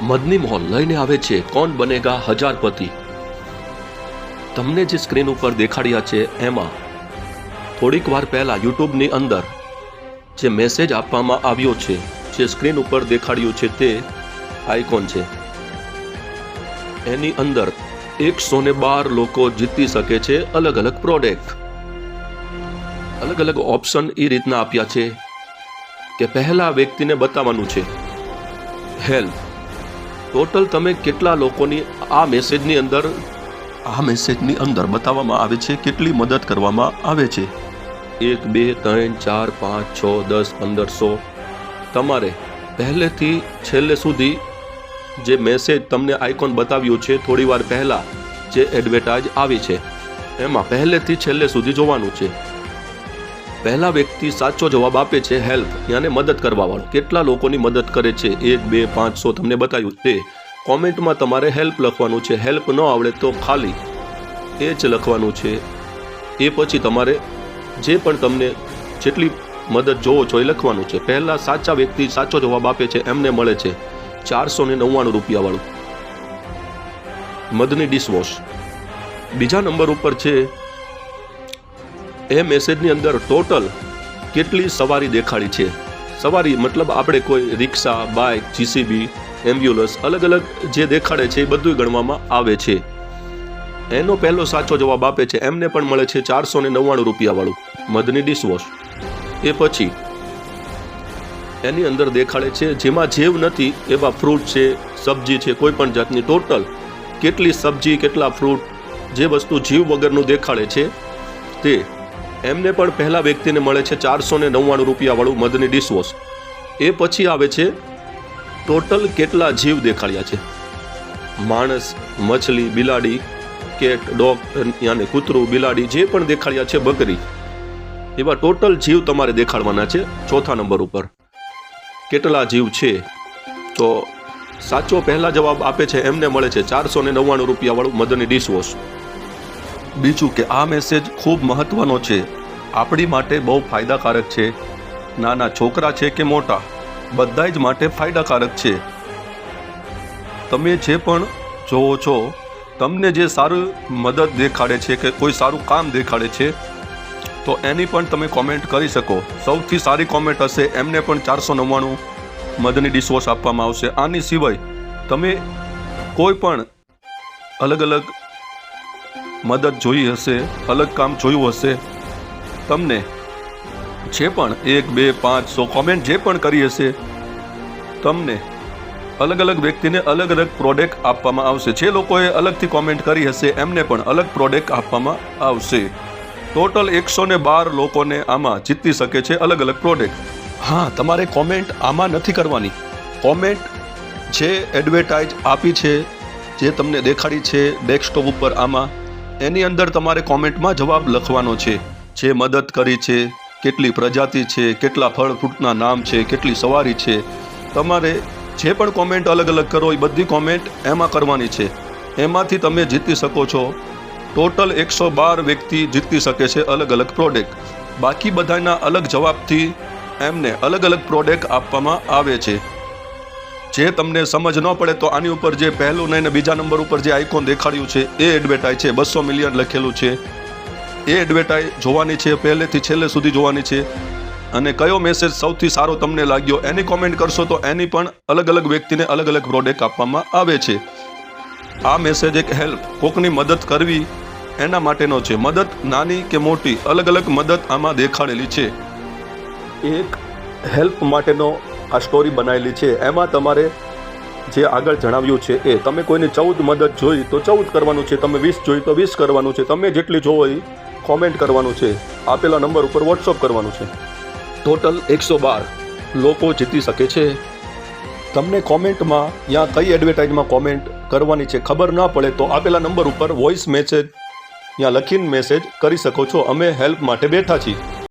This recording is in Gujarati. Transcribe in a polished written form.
મદની મોલ લઈને આવે છે કોણ બનેગા હજારપતિ। તમને જે સ્ક્રીન ઉપર દેખાડ્યા છે એમાં થોડીક વાર પહેલા યુટ્યુબની અંદર જે મેસેજ આપવામાં આવ્યો છે, જે સ્ક્રીન ઉપર દેખાડ્યું છે તે આઇકોન છે, એની અંદર 112 લોકો જીતી શકે છે અલગ અલગ પ્રોડક્ટ। અલગ અલગ ઓપ્શન એ રીતના આપ્યા છે કે પહેલા વ્યક્તિને બતાવવાનું છે હેલ્પ। ટોટલ તમે કેટલા લોકોની આ મેસેજની અંદર બતાવવામાં આવે છે કેટલી મદદ કરવામાં આવે છે। 1 2 3 4 5 6 10 15 100 તમારે પહેલેથી છેલ્લે સુધી જે મેસેજ તમને આઇકોન બતાવ્યું છે થોડી વાર પહેલા જે એડવર્ટાઇઝ આવી છે એમાં પહેલેથી છેલ્લે સુધી જોવાનું છે। પહેલા વ્યક્તિ સાચો જવાબ આપે છે હેલ્પ, યાને મદદ કરવા વાળો, કેટલા લોકોની મદદ કરે છે 1 2 500 તમને બતાવ્યું તે કોમેન્ટમાં તમારે હેલ્પ લખવાનું છે। હેલ્પ ન આવડે તો ખાલી એ જ લખવાનું છે। એ પછી તમારે જે પણ તમને જેટલી મદદ જોવો છો એ લખવાનું છે। પહેલા સાચા વ્યક્તિ સાચો જવાબ આપે છે એમને મળે છે 499 રૂપિયાવાળું મદની ડિશવોશ। બીજા નંબર ઉપર છે એ મેસેજની અંદર ટોટલ કેટલી સવારી દેખાડી છે। સવારી મતલબ આપણે કોઈ રિક્ષા, બાઇક, જીસીબી, એમ્બ્યુલન્સ અલગ અલગ જે દેખાડે છે એ બધું ગણવામાં આવે છે। એનો પહેલો સાચો જવાબ આપે છે એમને પણ મળે છે 499 રૂપિયાવાળું મદની ડિશવોશ। એ પછી એની અંદર દેખાડે છે જેમાં જેવ નથી એવા ફ્રૂટ છે, સબ્જી છે, કોઈ પણ જાતની ટોટલ કેટલી સબ્જી કેટલા ફ્રૂટ જે વસ્તુ જીવ વગરનું દેખાડે છે તે એમને પણ પહેલા વ્યક્તિને મળે છે 499 રૂપિયાવાળું મદની ડિશવોશ। એ પછી આવે છે ટોટલ કેટલા જીવ દેખાડ્યા છે, માણસ, મછલી, બિલાડી, કેટ, ડોગ યાને કૂતરું, બિલાડી જે પણ દેખાડ્યા છે, બકરી, એવા ટોટલ જીવ તમારે દેખાડવાના છે। ચોથા નંબર ઉપર કેટલા જીવ છે તો સાચો પહેલા જવાબ આપે છે એમને મળે છે 499 રૂપિયાવાળું મદની ડિશવોશ। બીજું કે આ મેસેજ ખૂબ મહત્વનો છે, આપણી માટે બહુ ફાયદાકારક છે। નાના છોકરા છે કે મોટા બધા જ માટે ફાયદાકારક છે। તમે જે પણ જોવો છો તમને જે સારું મદદ દેખાડે છે કે કોઈ સારું કામ દેખાડે છે તો એની પણ તમે કોમેન્ટ કરી શકો। સૌથી સારી કોમેન્ટ હશે એમને પણ 499 મદની ડિશવોશ આપવામાં આવશે। આની સિવાય તમે કોઈ પણ અલગ અલગ મદદ જોઈ હશે, અલગ કામ જોયું હશે, તમને જે પણ 1 2 500 કોમેન્ટ જે પણ કરી હશે તમને અલગ અલગ વ્યક્તિને અલગ અલગ પ્રોડક્ટ આપવામાં આવશે। જે લોકોએ અલગથી કોમેન્ટ કરી હશે એમને પણ અલગ પ્રોડક્ટ આપવામાં આવશે। ટોટલ 112 લોકોને આમાં જીતી શકે છે અલગ અલગ પ્રોડક્ટ। હા, તમારે કોમેન્ટ આમાં નથી કરવાની, કોમેન્ટ જે એડવર્ટાઇઝ આપી છે જે તમને દેખાડી છે ડેસ્કટોપ ઉપર આમાં એની અંદર તમારે કોમેન્ટમાં જવાબ લખવાનો છે। જે મદદ કરી છે, કેટલી પ્રજાતિ છે, કેટલા ફળ ફ્રૂટના નામ છે, કેટલી સવારી છે, તમારે જે પણ કોમેન્ટ અલગ અલગ કરો એ બધી કોમેન્ટ એમાં કરવાની છે। એમાંથી તમે જીતી શકો છો। ટોટલ 112 વ્યક્તિ જીતી શકે છે અલગ અલગ પ્રોડક્ટ। બાકી બધાના અલગ જવાબથી એમને અલગ અલગ પ્રોડક્ટ આપવામાં આવે છે। જે તમને સમજ ન પડે તો આની ઉપર જે પહેલું નહીં ને બીજા નંબર ઉપર જે આઇકોન દેખાડ્યું છે એ એડવર્ટાઇઝ છે, 200 મિલિયન લખેલું છે એ એડવર્ટાઇઝ જોવાની છે, પહેલેથી છેલ્લે સુધી જોવાની છે। અને કયો મેસેજ સૌથી સારો તમને લાગ્યો એની કોમેન્ટ કરશો તો એની પણ અલગ અલગ વ્યક્તિને અલગ અલગ પ્રોડક્ટ આપવામાં આવે છે। આ મેસેજ એક હેલ્પ, કોકની મદદ કરવી એના માટેનો છે। મદદ નાની કે મોટી અલગ અલગ મદદ આમાં દેખાડેલી છે। એક હેલ્પ માટેનો આ સ્ટોરી બનાવેલી છે। એમાં તમારે જે આગળ જણાવ્યું છે એ તમે કોઈની 14 મદદ જોઈ તો 14 કરવાનું છે, તમે 20 જોઈ તો 20 કરવાનું છે, તમે જેટલી જોવો એ કોમેન્ટ કરવાનું છે, આપેલા નંબર ઉપર વોટ્સઅપ કરવાનું છે। ટોટલ 112 લોકો જીતી શકે છે। તમને કોમેન્ટમાં યા કઈ એડવર્ટાઇઝમાં કોમેન્ટ કરવાની છે ખબર ન પડે તો આપેલા નંબર ઉપર વોઇસ મેસેજ યા લખીને મેસેજ કરી શકો છો। અમે હેલ્પ માટે બેઠા છીએ।